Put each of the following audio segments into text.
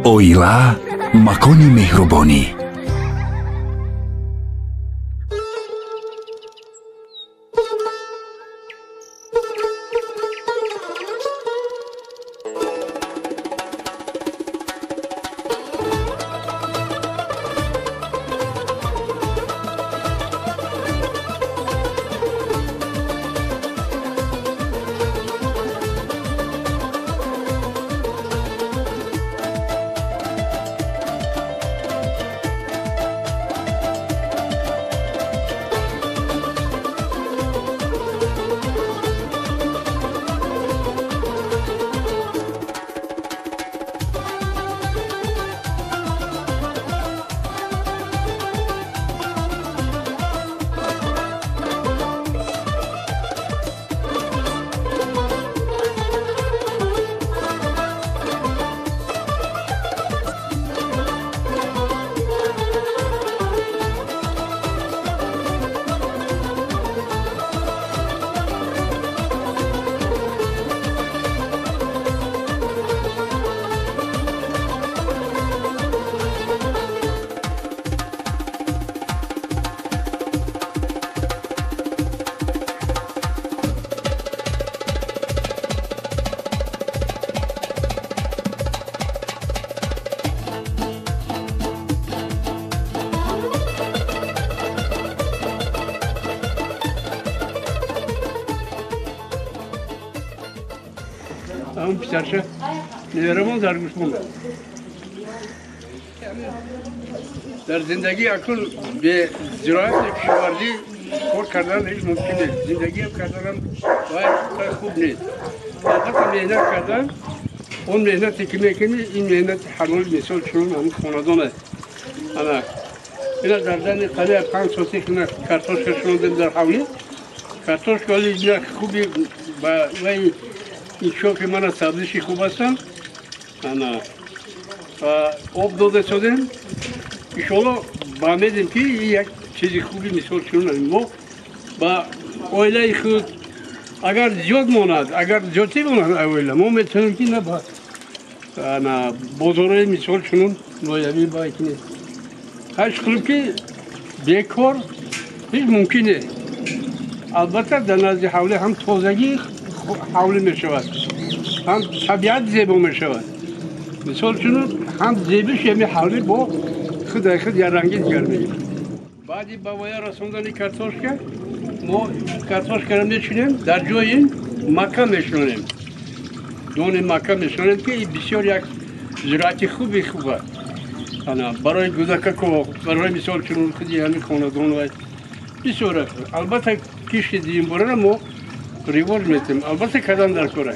оила макони меҳрубонӣ. Tamam pişerse. Nelerimiz zargış bunu. در زندگی اکنون به زراعت کشاورزی کار کردن هیچ ممکن نیست. زندگی کردن باید خوب نیست. البته مهنت کردن اون مهنتی که میکنی این مهنت حلال مثال چون همون خاندانه. انا اینا در زن قلیه 5 ساعتی که کارتوشکا شوندن در حولی کارتوشکا اینا خوبی با این شوک من سبزیش خوب هستن. انا آب داده شدن. ایشالا فهمیدیم که یک چیزی خوبی مثال چون ما با اویله خود اگر زیاد ماند اگر زیادی ماند اویله ما میتونیم که نه با بازاره مثال چون نایبی با ایکنه هش خلوب که بیکار هیچ ممکنه. البته در نزد حوله هم تازگی حوله میشود هم طبیعت زیبا میشود. مثال چون هم زیبش یعنی حوله با خود یا رنگی دیگر میگیره. بعدی با ویا رسوندن کارتوشکا ما کارتوشکا را میچینیم در جای این مکه میشونیم. دون مکه میشونیم که بسیار یک زراعتی خوبه. انا برای گذکه کو برای مثال چون خودی همین خاندان و بسیار البته کیش دیم برای ما ریواج میتیم. البته کدام در کاره.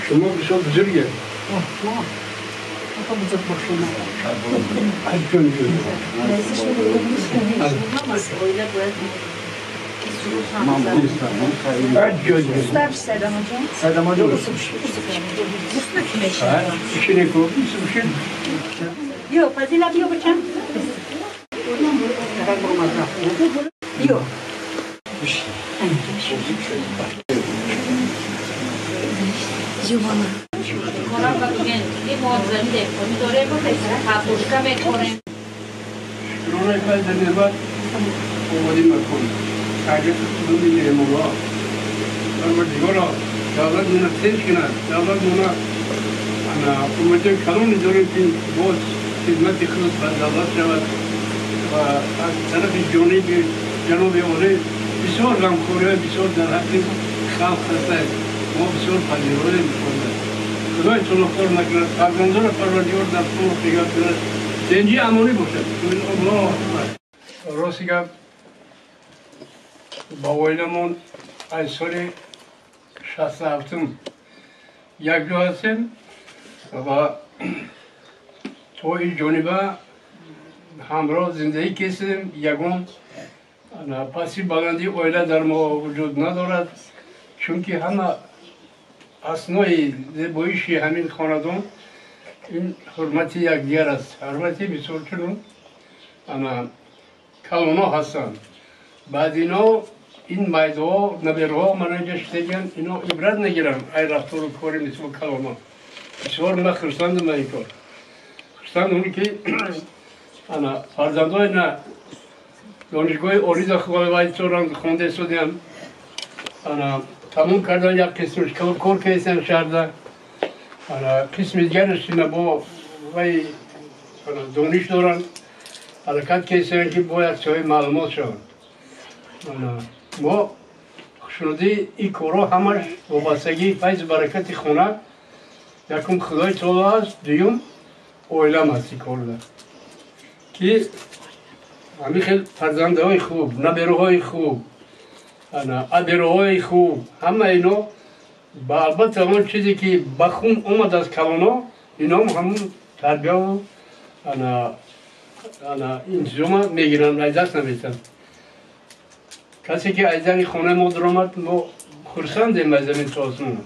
شما بسیار بزرگه. آقا بزرگ باشه و از طرف جنوب اولی بسیار غمخوری و بسیار در حق خلق هستند. ما بسیار پذیرایی میکنیم. خدای تو نخور نکند، فرزندان پروردگار در تو پیگاه کند، زندگی امانی باشد. الله اکبر. راستی که با ویلمون از سال 67 یک جا هستیم و تو این جانبه همراه زندگی کردیم. یکم پسی بلندی اویله در ما وجود ندارد، چون که همه اسنای زیباییشی همین خاندان این حرمتی یکدیگر است. حرمتی بسیار چنون کلونا هستند. بعد اینا این میدها نبیرها منجش دیگن اینا عبرت نگیرن ای رفتار و کاری مثل کلونا. بسیار من خرسندم این کار. خرسند اونی که فرزندای نه دانشگاه عالی در خواهی خونده شدیم. تموم کردن یک قسمش کار کردن شهرده. قسم دیگرش با وی دانش دارن. حرکت کردن که باید سوی معلومات شد. ما شنوده این کارها همش وابستگی فیض برکت خونه یکم خدای تعالی است، دوم اویلم هست این کار ده که همین خیلی فرزنده های خوب، نبیروهای خوب، ابیروهای خوب، همه اینا با البته همون چیزی که بخون اومد از کلانا اینا همون تربیه و انتظام میگیرن، از دست نمیتن. کسی که از این خانه ما در آمد ما خرسندیم از زمین تا آسمان.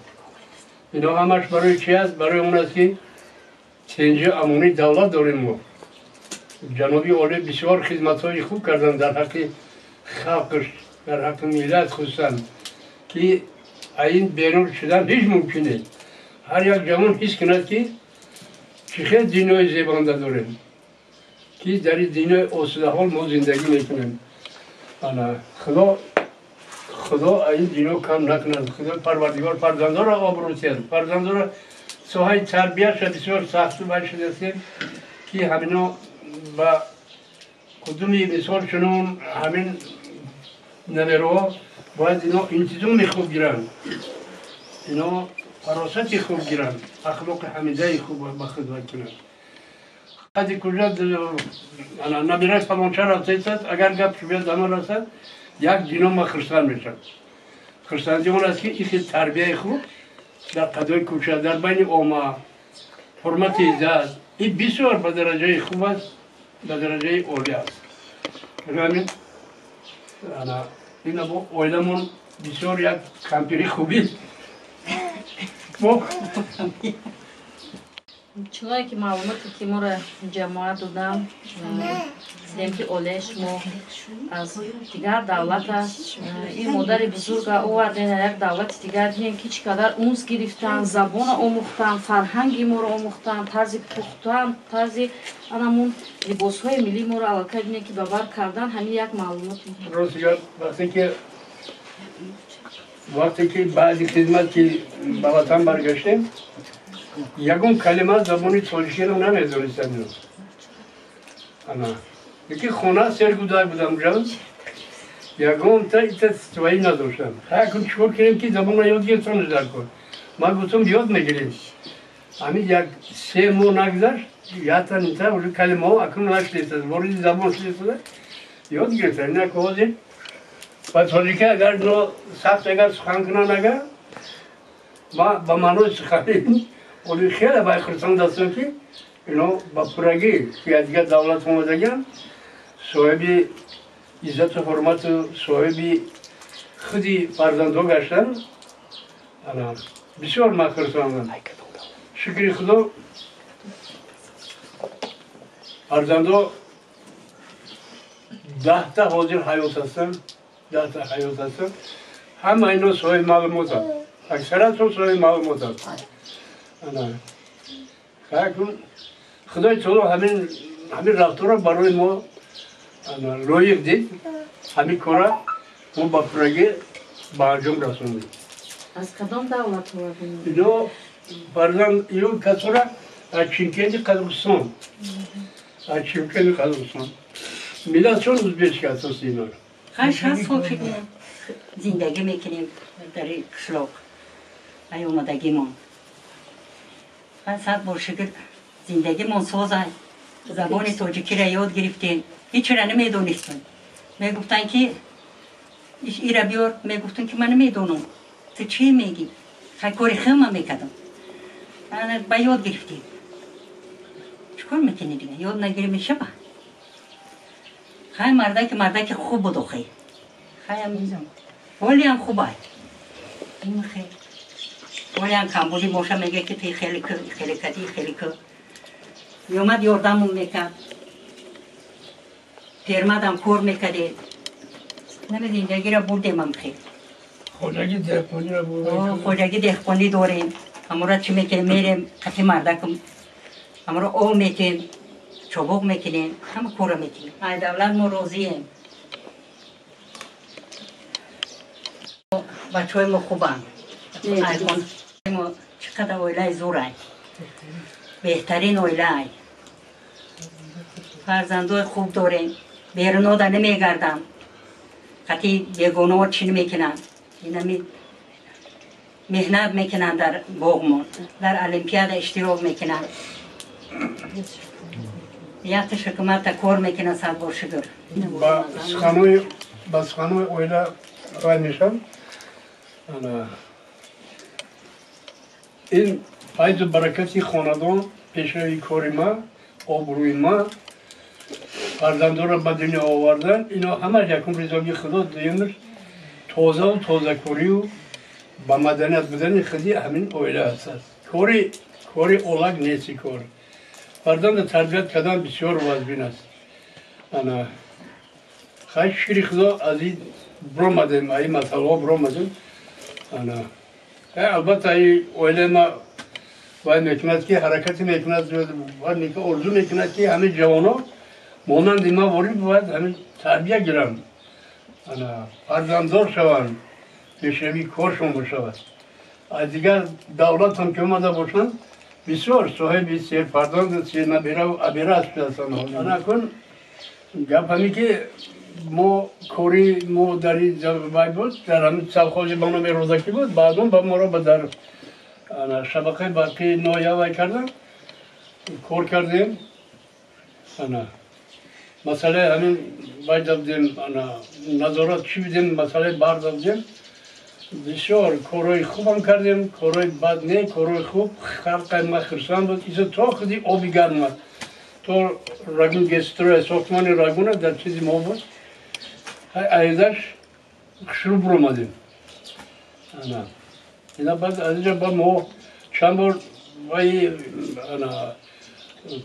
اینا همش برای چی است؟ برای اون است که اینجا امانی دولت داریم ما. جنابی عالی بسیار خدمت‌های خوب کردن در حق خلقش، در حق ملت خصوصا که این بیرون شدن هیچ ممکنه. هر یک جوان حس کند که چه دینای زیبنده داریم که در این دینای آسوده حال ما زندگی میکنیم. خدا این دینو کم نکنند. خدا پروردگار فرزندان را آبروتی است. فرزندان را ساحه تربیتش بسیار سخت و بد شده است که همینا با کدومی مثال چنون همین نبیروها باید اینا انتظام خوب گیرن، اینا فراست خوب گیرن، اخلاق حمیده خوب با خدمت کنن. قدی کجا نبیره فلانچه رفتید اگر گپ شو بیاد دمان رسد یک جنوم خرسان میشن. خرساندی اون است که این تربیه خوب در قدای کوچه در بین عامه حرمت عزت این بسیار به درجه خوب است، به درجه عالی است. همین این با اویلمون بسیار یک کمپیری خوبی چنانه که معلوماتی که ما را جماعت دادم دیدیم که اولش ما از دیگر دولت است. این مادر بزرگ آوردن یک دولت دیگر دیدیم که چقدر اونس گرفتن، زبان آموختن، فرهنگی ما را آموختن، طرز پختن، طرز انمون لباس های ملی ما را علاقه دیدیم که ببر کردن. همین یک معلومات وقتی که بعضی خدمت که به وطن برگشتیم یکم کلمه زبانی تاجیکی رو نمیدونستم. یکی خونه سرگودای بودم جان یکم تا ایتا سوایی نداشتم. خیلی چکار کنیم که زبان رو یاد گرفتن در کن. من گفتم یاد میگیریم. همین یک 3 ماه نگذشت یادتا نیتا ولی کلمه ها اکنون نشلیستد. وارد زبان شلیستد یاد گرفتن. نه که حاضر و تاجیکی اگر سخت اگر سخن کنن اگر ما با منوی سخنیم ولی خیلی باید خرسان دستم که اینا با پرگی که دیگه دولت اومدگن صاحبی عزت و حرمت و صاحبی خودی فرزندو گشتن. بسیار من خرساندم. شکری خدا فرزندو 10 تا حاضر حیات هستن، 10 تا حیات هستن. همه اینا صاحب معلومات هست. اکثرت رو صاحب معلومات هست. خدای تعالی همین رفتار برای ما لایق دید. همین کارا ما با پرگی با انجام رسوندیم. از کدام دولت آوردین؟ اینا فرزند اینا کسا را از چیمکند قزاقستان. از چیمکند قزاقستان. میلاد چون ازبیش اساسی اینا رو خیش هست خوب شدیم زندگی میکنیم در کشلاق ای اومدگی ما صد بار شکر زندگی من سازه زبان تاجیکی را یاد گرفتیم هیچ را نمیدونستم میگفتن که ای را بیار میگفتن که من نمیدونم تو چی میگی خیلی کاری خیلی میکردم با یاد گرفتیم چکار میکنی دیگه یاد نگیری میشه با خیلی مردک خوب بود خیلی خیلی ولی هم خوبه این خیلی ولی هم کمبودی باشه میگه که تی خیلی که میومد یاردمون میکرد پیرمردم کور میکرده نمی زندگی را بردیم هم خیلی خواجگی دهقانی را بردیم خواجگی دهقانی داریم همون را چی میکنیم میریم قطعی مردکم همون را او میکنیم چوبوق میکنیم همه کور را میکنیم ای دولت ما راضییم بچه های ما خوبم ما چقدر اویله زوره بهترین اویله فرزندای خوب داریم بیرون در نمیگردم قطعی بیگونه ها چی نمیکنن این مهنت میکنن در باغمون در المپیاد اشتراک میکنن یکتش حکومت کار میکنن صد بار شکر با سخنوی اویله رای میشم این فیض و برکتی خاندان پیشروی کاری ما آبروی ما فرزندان را به دنیا آوردن اینا همه یکم رضایی خدا دیمش تازه کاری و با مدنیت بودن خودی همین اویله هست کاری اولگ نیست کار فرزند تربیت کردن بسیار واجبین است خیلی شکر خدا از این برآمدیم این مسئله برآمدیم البته این اویله ما باید میکند که حرکتی میکند باید ارزو میکند که همه جوانا مانند ما وارد باید همین تربیه گیرن فرزنددار شوند پیشروی کارشون بشود از دیگر دولت هم که اومده باشند بسیار صاحب سیر فرزند سیر نبیره و ابیره است هستند نکن گپ همی که ما کاری ما در این جای بود در همین سوخاج بانام روزکی بود بعدون با ما را به در شبکه برقی نایوی کردن کار کردیم مسئله همین باید دادیم نظارت چی بدیم مسئله بردادیم بسیار کارهای خوب هم کردیم کارهای بد نه کارهای خوب خلق ما خرسان بود ایسا تا خودی آبی گرم بود تا رگون گستره ساختمان رگونه در چیزی ما بود ایدش شروع برامدیم اینا بعد از اینجا با ما چند بار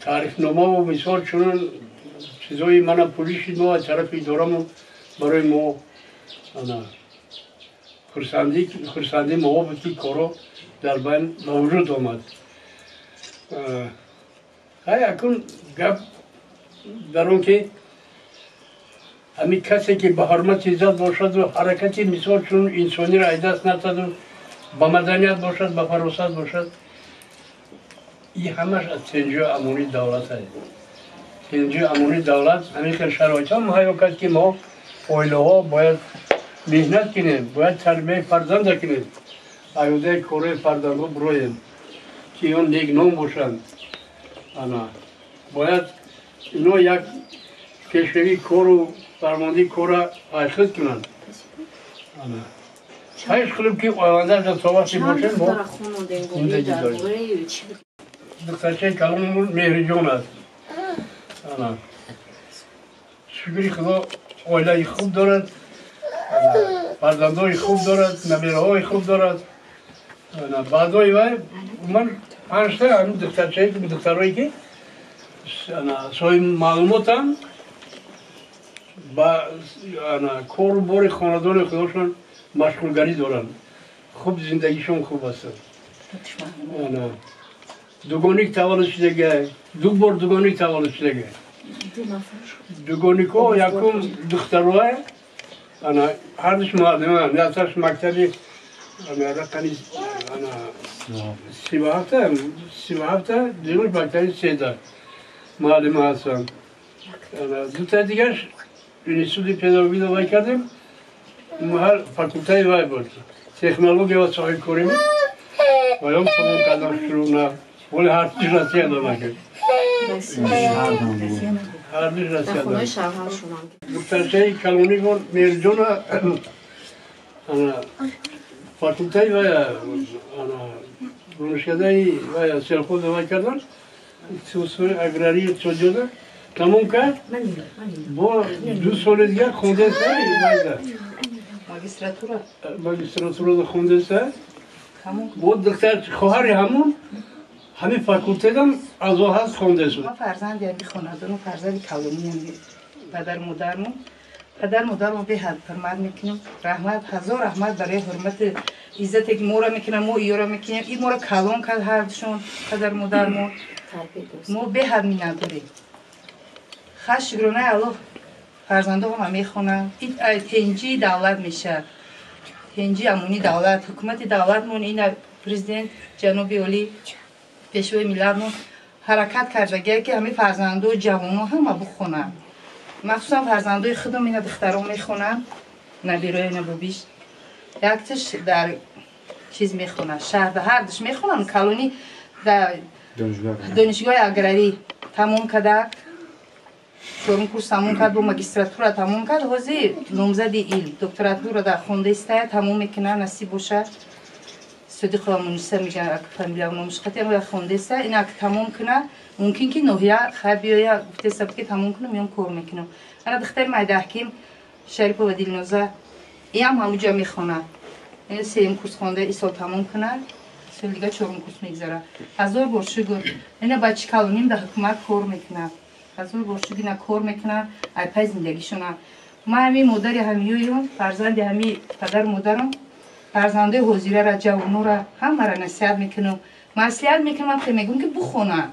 تعریف نامه و مثال چونن چیزایی من پولیشی ما از طرف ادارمون برای ما خرسندی ما بود که کارا در بین موجود آمد اکنون گپ در اون که همین کسی که به حرمت عزت باشد و حرکتی مثال چون انسانی را از دست ندهد و با مدنیت باشد با فراست باشد این همش از سنجی امنی دولت است سنجی امنی دولت همین که شرایط هم مهیا کرد که ما اویله ها باید مهنت کنیم باید تربیه فرزند کنیم ایوده کاره فرزند ها برایم که اون نیک نام باشند باید اینا یک پیشروی کار و فرماندهی کار را حقیقت کنند خیلی خیلی که آینده در صحبتی باشیم با زندگی داریم دخترچه کلاممون مهری جان است شکری خدا اویله خوب دارد فرزندهای خوب دارد نبیره های خوب دارد بعدای وی من پنجته هم دخترهایی که صاحب معلومات هم با کار و بار خاندان خودشون مشغولگری دارن خوب زندگیشون خوب است دوگانیک تولد شدگی دو بار دوگانیک تولد شدگی دوگانیکو یکم دخترهای هر دوش معلمه هم یکترش مکتبی رقمی 37 دیگرش مکتبی 13 معلمه هستن دو تا دیگرش انستیتوی پداگوژی رو کردیم محل فاکولته وای بود تکنولوژی و ساحل کوریم و هم تمام کردم شروع نه ولی هر چیز رسیه نمیکرد هر چیز رسیه نمیکرد دکترچه کلونی کن میرجون فاکولته وای دانشکده وای سلخوز وای کردن سوسوی اگراری چوجوده تمام کرد با 2 سال دیگه خونده سر ماگستراتورا خونده سر با دکتر خواهر همون همین فاکولته دم از او هست خونده سر ما فرزند یعنی خاندان و فرزند کلونی یعنی پدر مادرمون به حد حرمت میکنیم رحمت هزار رحمت برای حرمت عزت که ما را میکنم ما ایو را میکنیم این ما را کلون کرد هر دوشون پدر مادرمون ما به حد مینداریم خش گرونه الله فرزنده هم میخونن این هنجی دولت میشه هنجی امونی دولت حکومت دولتمون این پرزیدنت جناب علی پیشوای ملتمون حرکت کرده که همه فرزنده و جوانو همه بخونن مخصوصا فرزندای خودم اینا دختران میخونن نبیروی نبوبیش یکتش در چیز میخونن شهر هر دش میخونن کلونی در دانشگاه اگراری تموم کرده 4 کورس تموم کرد و ماگستراتورا تموم کرد حوزه نامزد ایل دکتراتورا در خونده است تموم میکنه نصیب باشه صدیق مونسه میگن فامیلیا نامشقتی هم خونده است اینا که تموم کنه ممکن که نوحیا خبیویا گفته سب که تموم کنم میام کار میکنم انا دختر مایده حکیم شریف و دلنوزه هم همونجا میخونه این 3 کورس خونده این سال تموم کنه سال دیگه 4 کورس میگذاره هزار بار شکر اینا بچه کلونیم در حکومت کار میکنه هزار بار شکر اینا کار میکنن ای پای زندگیشونه ما همین مادر همیویم فرزند همین پدر مادرم فرزنده حضیره را جوانو را همه را نصیحت میکنم مصلحت میکنم که میگم که بخونن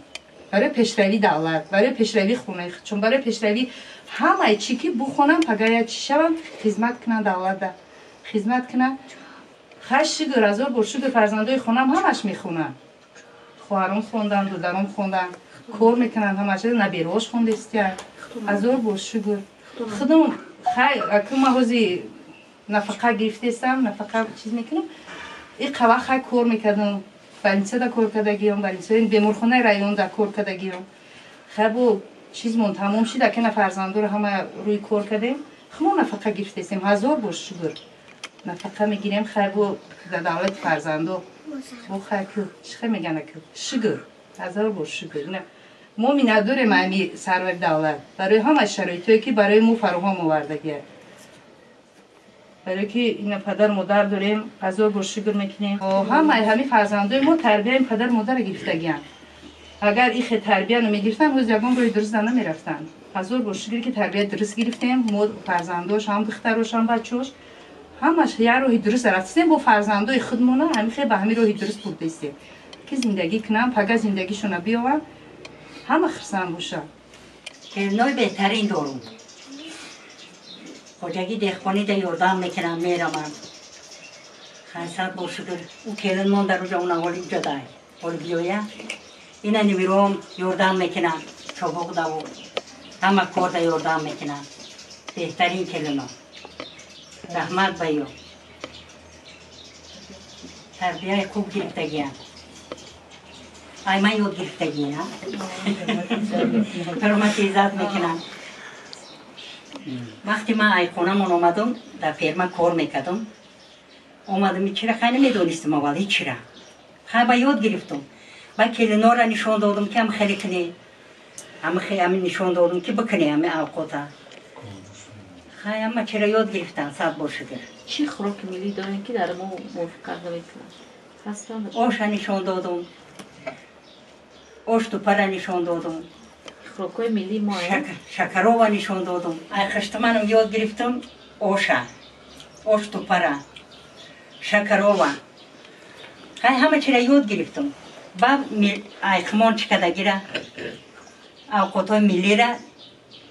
برای پیشروی دولت برای پیشروی خونه چون برای پیشروی همه چی که بخونن پگاه چی شون خدمت کنن دولت خدمت کنن خش شکر هزار بار شکر فرزندای خونم همش میخونن خواهرام خوندن دخترام خوندن کار میکنن همش نبیروش خونده است هزار بار شکر خودم خیلی که ما حوزی نفقه گرفته استم نفقه چیز میکنم این قوه خیلی کار میکردم برینسه دا کار کردگیم برینسه بیمارخانه رایون دا کار کردگیم خیلی چیز من تمام شد که فرزنده رو همه روی کار کردیم خیلی نفقه گرفته استیم هزار بار شکر نفقه میگیریم خیلی در دولت فرزنده با خیلی میگن که شکر هزار بار شکر ما می نداریم همی سرور دولت برای همه شرایطی که برای ما فراهم آوردگیه برای که این پدر مادر داریم هزار بار شکر میکنیم همه فرزندای ما تربیه این پدر مادر گرفتگیان اگر این خیلی تربیه رو میگرفتن روز یکم روی درست نمیرفتن هزار بار شکر که تربیه درست گرفتیم ما فرزنداش هم دختراش هم بچه‌اش همش یه روی درست رفتیم با فرزندای خودمون هم خیلی به همین روی درست بودیم که زندگی کنم پگاه زندگیشون بیاون همه خرسان باشن کلنوی بهترین دارم خوجگی دخوانی در یردان میکنم میرم خیلی با شکر او کلن من در روزا اونا ولی جدای ولی بیویا اینا نمیروم یردان میکنم چوبوق داو همه کار در یردان میکنم بهترین کلنو رحمت بیو تربیه خوب گرفتگیم ای من یاد گرفتگی نه حرمت عزت میکنم وقتی من ای خونمون اومدم در فرما کار میکردم اومدم چرا خیلی نمیدونستم اولی چرا خیلی یاد گرفتم با کلینا را نشان دادم که هم خیلی کنی همه نشان دادم که بکنی همه اوقاتا خیلی همه چرا یاد گرفتن صد بار شکر چی خوراک ملی دارین که در ما موافقت نمیکنن؟ آش نشان دادم آش تو پر نشان دادم خوراکای ملی ما شکرها نشان دادم ای خشت منم یاد گرفتم آش تو پر شکرها خیلی همه چرا یاد گرفتم بعد ای خمان چکده گیره اوقاتای ملی را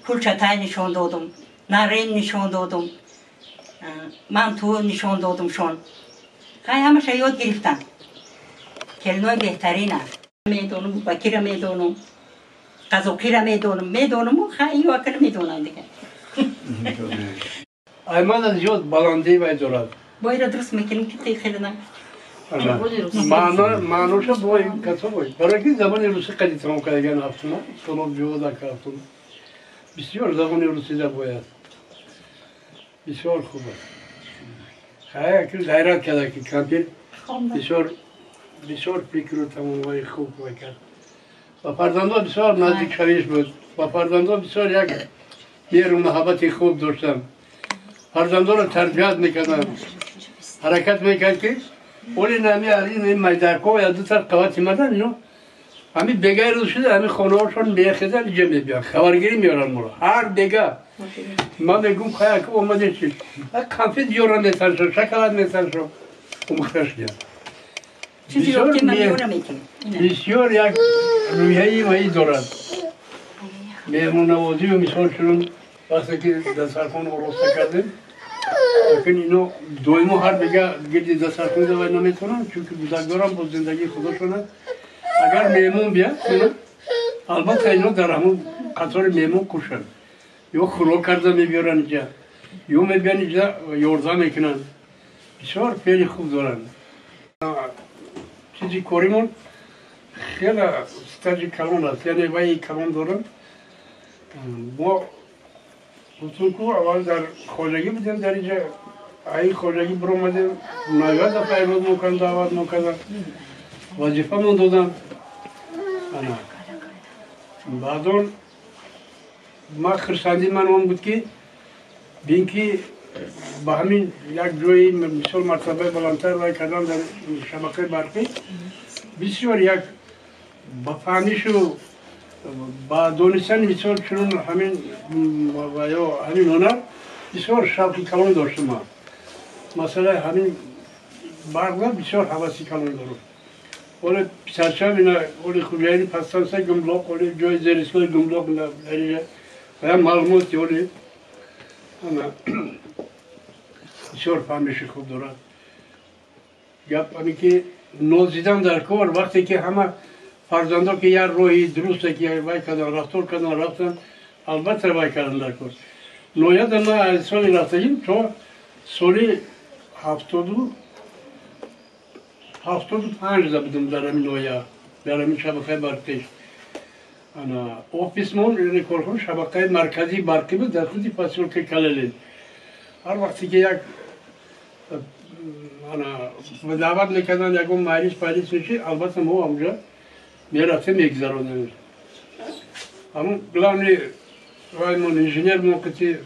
کل چطای نشان دادم نارین نشان دادم من تو نشان دادم شون خیلی همه یاد گرفتن کلنوی بهترینه میدونم بکیره میدونم قزاقی را میدونم و خیلی وقت میدونم دیگه. ایمان از زیاد بلندی باید دارد. باید درست میکنیم که تی خیلی نگه. معنوش باید کتا باید. برای که زبان روسی قدی تمام کردگن هفتونه، سلام جودا که هفتونه. بسیار زبان روسی دا باید. بسیار خوبه. خیلی که غیرت کرده که کمپیر بسیار فکر و تمامای خوب بکرد. و فرزنده بسیار نزدیک شویش بود. و فرزنده بسیار یک مهر و محبت خوب داشتم. فرزنده را تربیت میکردم. حرکت میکرد که اولی نمی این میدرکا و یا دو تر قوات مدن اینو همی بگه روز شده همی خانه هاشون بیخیزن اینجا میبیان خبرگیری میارن مرا هر بگه من میگم خواهی که اومده چی کمفی دیوران نیتن شد شکلات نیتن شد مختش گرد چیزی رو که من میونه میکنم بسیار یک رویهی مایی دارد مهمون نوازی و مثال شدن وقتی که دسترخوان آراسته کردیم لیکن اینو دویمو هر بگه گردی دسترخوان دوای نمیتونن چونکه بزرگوارم با زندگی خودشونه اگر مهمون بیاد البته اینو در همون قطار مهمون کشن یا خوراک کرده میبیارن اینجا یا میبیان اینجا یارده میکنن بسیار خیلی خوب دارن چیزی کوریمون خیلی ستاجی کلان است یعنی وای کلان دارن ما گفتم که اول در خواجگی بودیم در اینجا این خواجگی برآمدیم 90 دفعه امروز میکنم دعوت میکردم وظیفه من دادم بعدون ما خرسندی من اون بود که بین که با همین یک جایی مثال مرتبه بلندتر وای کردم در شبکه برقی بسیار یک با فهمیش و با دونستن مثال چون همین و یا همین هنر بسیار شوقی کلان داشتم ما مثلا همین برقا بسیار حواسی کلان دارم ولی پسرچم اینا ولی خوبیانی پستانسه گملاق ولی جای زیرسکای گملاق دریجه و هم معلوماتی ولی بسیار فهمیش خوب دارد گپ همی که نوزیدن در کار وقتی که همه فرزنده که یه روحی درسته که وای کردن رفتار کردن رفتن البته وای کردن در کار نوید ما از سالی رفتیم تا سالی 75 بودم در همین نوید در همین شبکه برقی اوفیسمون کارخونه شبکه مرکزی برقی بود در خودی پاسیلکه کللی هر وقتی که یک دعوت میکردن یکم مریض پریز میشی البته ما اونجا میرفته میگذرانه همون گلانی رایمون انجینیر من کتی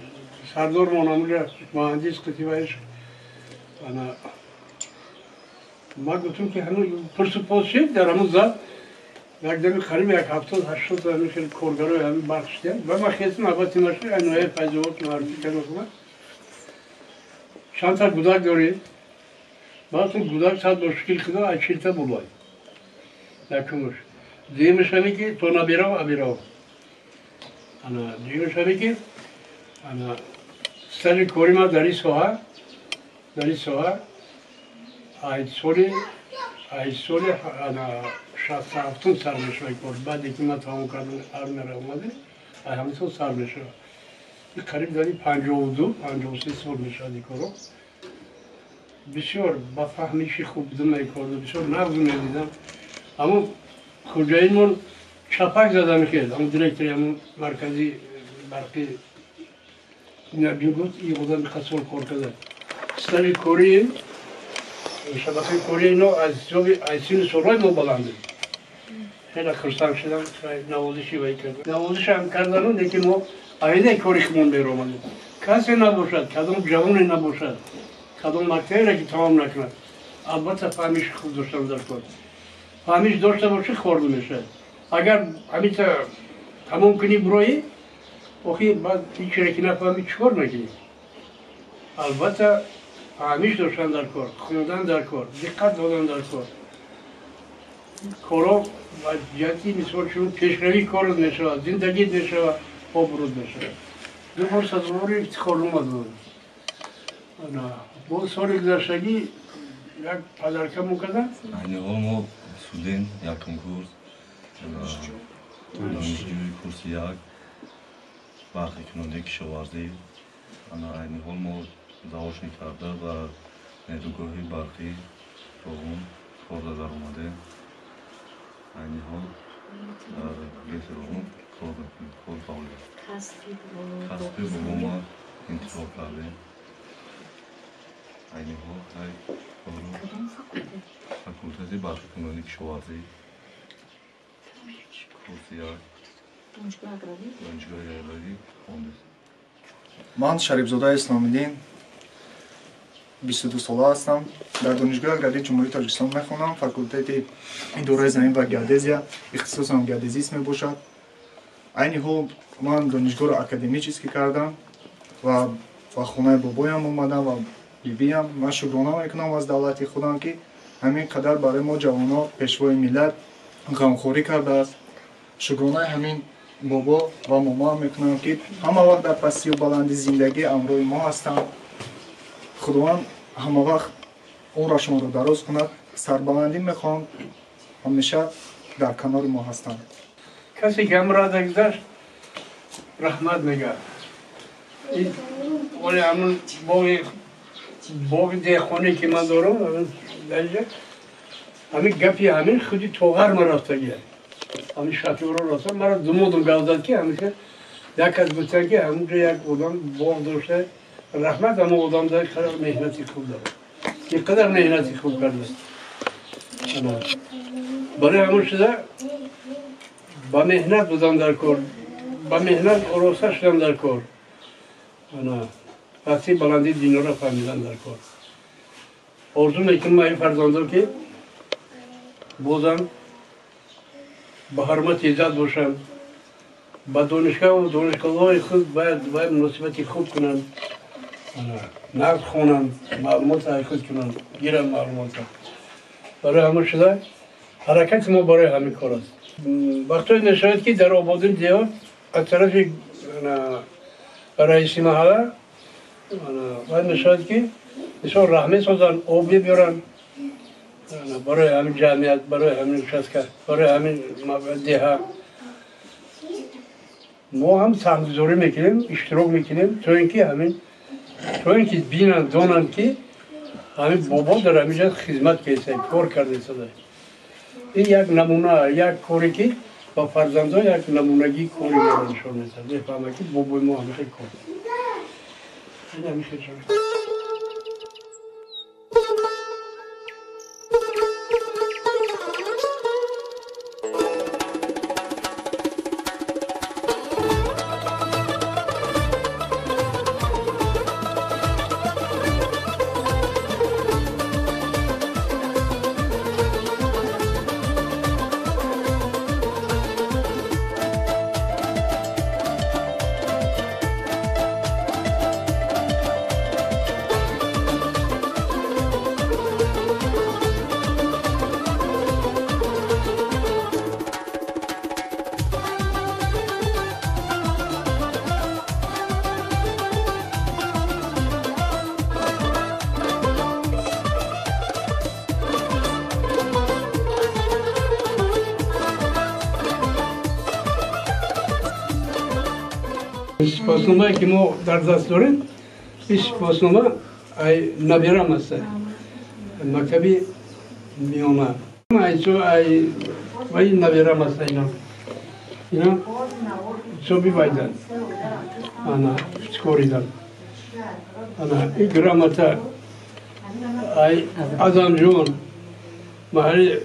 سردار من اونجا مهندس کتی وایش ما گفتم که همون پرسپوز شد در همون زد یک دمی قریب 70-80 همین خیلی کارگرای همین برق شدن و ما خیلی البته نشد انواع فیضوات معرفی کردم چند تا گودک داری بعد تو گودک ساعت مشکل کده از چیلتا بولای نکنش دیمش همی که تو نبیرا و ابیرا دیمش همی که سر کوری ما داری سوها ای سولی 67 سر میشه کرد بعد که ما تمام کردن هر نره اومده ای همینطور سر میشه قریب داری 52-53 سال میشه دیکارو بسیار با فهمیشی خوب بودم میکردم بسیار نقض میدیدم اما کجاییمون چپک زدن کرد اما دیرکتری همون مرکزی برقی نبی بود این بودن خسال کار کرده ستانی کوری شبکه کوری اینو از سین سرای ما بلنده خیلی خرسان شدم نوازشی وی کردم نوازش هم کردن لیکن ما آینه کوری خمون بیرامده کسی نباشد کدام جوانی نباشد کدام مکتبی را که تمام نکند البته فهمیش خوب داشتم در کار فهمیش داشته باشه خورد میشه اگر همین تمام کنی برایی آخی بعد هیچ را که نفهمی چکار نکنی البته فهمیش داشتن در کار خوندن در کار دقت دادن در کار کارا و جهتی مثال شما پیشروی کارت نشود زندگیت نشود آبرود نشود دو بار سازمانی افتخار اومد با سال گذشتگی یک پدرکم کردن این حال ما سودن یک کنکورس دانشجوی کورس یک برخی کننده کشاورزی عین حال ما ازدواج کرده و نیروگاهی برقی روغن کار در اومده عین حال در بیت روغن کار میکنیم کار فعالیت کسبی با ما انتخاب کردیم عین حال فاکولته برقی کننده کشاورزی کورس یک دانشگاه اگراری خوانده. من شریفزاده اسلام‌الدین 22 ساله هستم. در دانشگاه اگراری جمهوری تاجیکستان میخوانم. فاکولته اداره زمین و گردزی، اختصاصم گردزیست میباشد. عین حال من دانشگاه را اکادمیچیسکی کردم و خانه بابایم اومدم و بیبیم. من شکرانه میکنم از دولت خودم که همین قدر برای ما جوانان پیشوای ملت غمخوری کرده است. شکرانه همین بابا و ماما میکنم که همه وقت در پستی و بلندی زندگی امروی ما هستند. خداوند همه وقت عمر شما رو دراز کند. سربلندی میخوام همیشه در کنار ما هستند. کسی که امرا داشت رحمت میگه. ولی همون باغ دیخونه که من دارم همین گپی همین خودی توغر ما راستگیه. همین شطور رو راستم مرا دمودم گوزد که همیشه یک از بچه که همونجا یک آدم باغ داشته رحمت همون آدم داشت خیلی مهنتی خوب داره. یک قدر مهنتی خوب کرده. برای همون شده با مهنت بودم در کار. با مهنت آراسته شدم در کار. پسی بلندی دینو را فهمیدم در کار. آرزو میکنم من این فرزندم که بازم با حرمت عزت باشم. با دانشگاه و دانشگاه‌های خود باید مناسبتی خوب کنن. نقد خونن، معلومات خود کنن، گیرن معلومات. برای همون شده حرکت ما برای همین کار است. وقتی نشاید که در آبادان دیار از طرف رئیس محله باید نشاید که بسیار رحمه سازن، آبی بیارن برای همین جمعیت، برای همین شسکه، برای همین دیه. ما هم سهمگذاری میکنیم، اشتراک میکنیم تا اینکه بینن دانن که همین بابا در همینجا خدمت کرده، کار کرده شده. این یک نمونه، یک کاری که با فرزندان یک نمونگی کاری ما نشان میده. میفهمه که بابای ما همیشه کار. این همیشه چون. سپاسنامه که ما در دست داریم این سپاسنامه نبیرم است مکتبی میامه ای نبیرم است اینا چوبی بایدن سکوریدن این گرامتا ازم جون محلی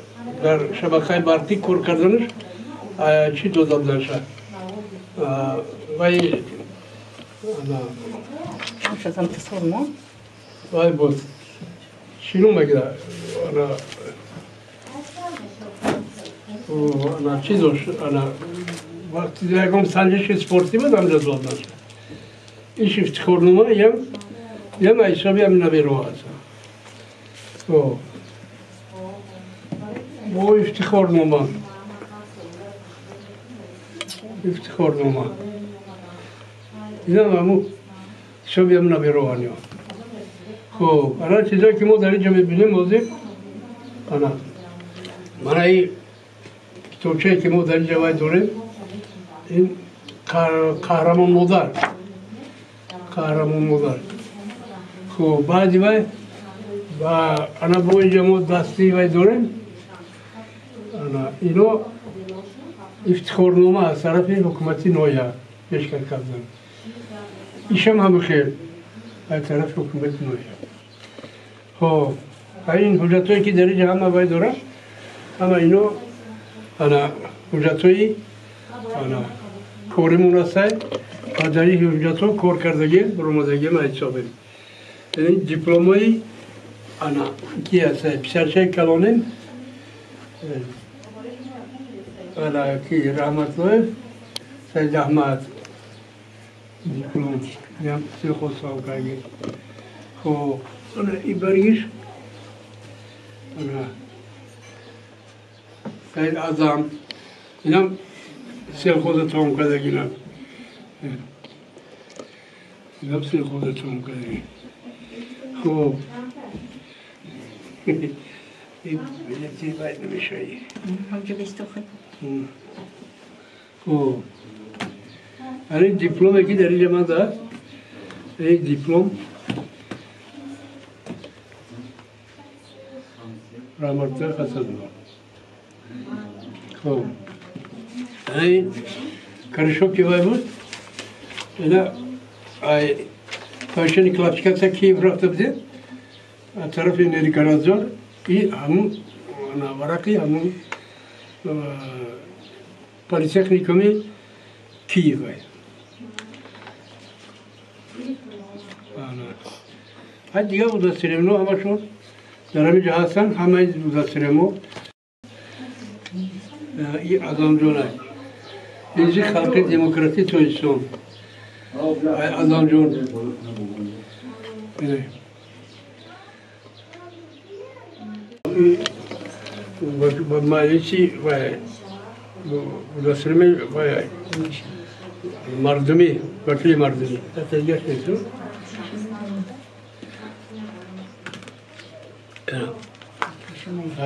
در شبکه برقی کار کردنش چی دادم درشه وای شدم تصور وای بود شنو میگه انا چیزوش انا وقتی دیگم سنجش سپورتی بودم جزو داشت ایش افتخارنامه یم حسابی هم نبیرو است او افتخارنامه اینا همون شبیه هم نبیروانی ها خب الان چیزایی که ما در اینجا میبینیم موضوع من این کتابچه‌ای که ما در اینجا باید داریم این قهرمان مادر خب بعدی وای و انا با اینجا ما دستی وای داریم اینو افتخارنامه از طرف حکومتی نویا پیشکش کردن ایشم هم خیر از طرف حکومت نویا خب این حجتایی که در اینجا همه وای دارم همه اینو انا حجتایی انا کارمون هسته و در این حجتها کار کردگی برآمدگی ما حسابیم این دیپلمایی انا کی هسته پسرچه کلانیم انا کی رحمت الله سید احمد دیپلم یم سیخو ساوکاگی خب انا این برگیش انا سید اعظم اینم سیل خودتون کردگینم اینم سیل خودتون کردگی خب این بلیتی باید نمیشایی همجا بیستو خود خب این دیپلوم که در اینجا من دارد این دیپلوم رامرته خسد خب این کارشو که وای بود اینا پاشنی کلاپشکات کیف رفته بوده از طرف نیری کارازور این همون ورقی همون پلیتکنیکومی کیف وای ها دیگه مدرسیمونو همشون در همین جا هستن همه مدرسیمو این آدم جونه اینجا خلق دموکراتی تویشون آدم جون با مالیچی و مدرسیمی و مردمی وکیل مردمی تجارت نیستم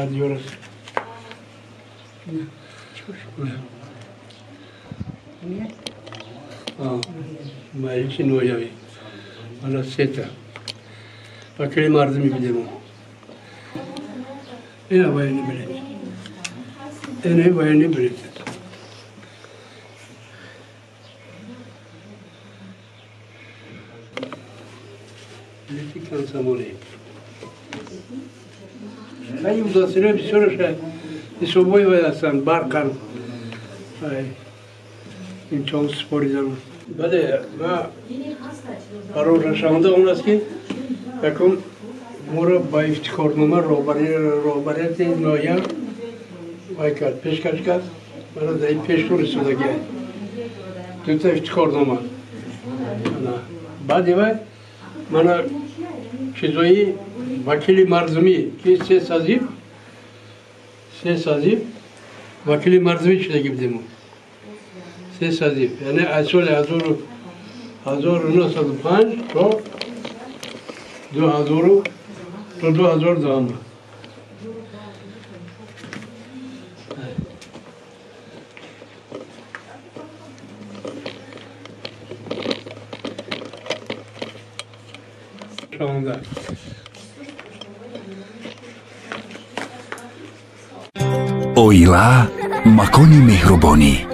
دیورس مایلکی نویایی انا سیتا وکیل مردمی بیدیمو اینا باید نبرید اینه باید نبرید لیتی کنسامونه این مدرسیره بسیارش حسابایی باید هستن برقن این چند سپاری دارم بله ما برای رشانده اون است که یکم ما را با افتخارنامه رهبریت نایه وای کرد پیشکش کرد مرا در این پیش رو رسیدگی دو تا افتخارنامه بعدی وای من چیزایی وکیل مردمی که سه سازی وکیل مردمی شدگی بدیم سه سازی یعنی از سال 1905 تا 2012 اویلا مکانی مهربانی